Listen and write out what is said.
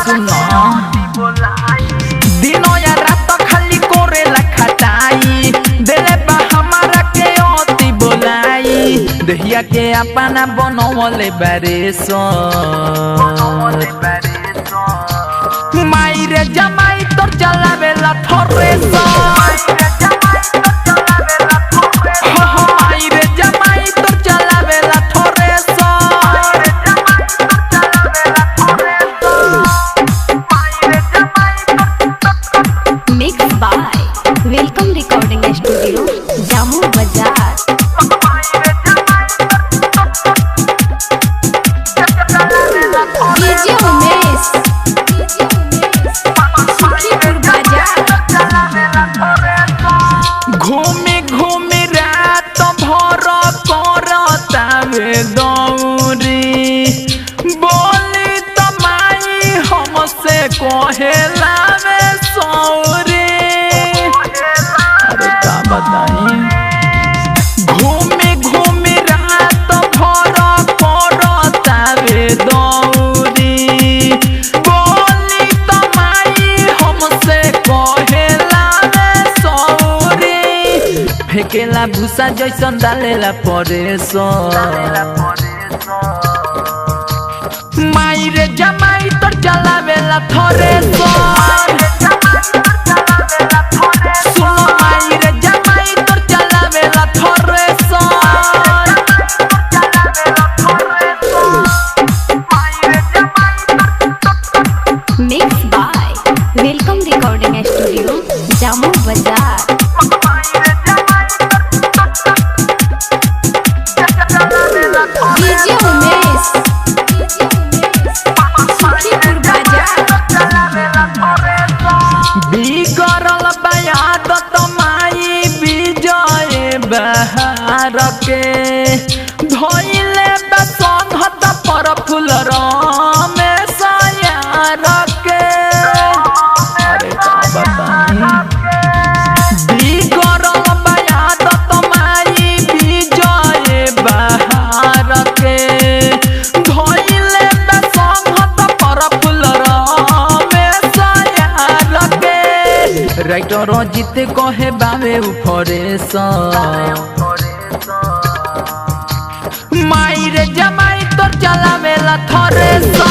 सुनो दिनो या रात खाली कोरे लखटाई दिले बा हमारा के ओती बोलाई दहिया के अपना बनवले बारेसो माई रे जमाई तोर चलावेला थोरेसो माई रे जमाई तोर चलावेला थोरेसो mix by welcome recording studio Jamu बाजार। डीजे उमेश सुखीपुर बाजार। घूमी घूमी रात भर करतावे दौरी बोली त माई हमसे कहेलावे सौरी अरे का बताई घूमी घूमी रात भर करतावे दौरी बोली त माई हमसे कहेलावे सौरी फेकेला भूसा जैसन डालेला परेसो माई रे जमाई तोर चलावेला थोरेसो सुनो माई रे जमाई तोर चलावेला थोरेसो mix by welcome recording studio Jamu बाजार। डीजे उमेश सुखीपुर बाजार। बिगड़ल बयाद त माई विजय बहार के धोइले बसंत पर फूल रमेश यार के अरे का बताई बिगड़ल बयाद त माई विजय बहार के धोइले बसंत पर फूल रमेश यार के राइटर जीते कहे बावे ऊपरेसो माई रे जमाई तोर चलावेला थोरेसो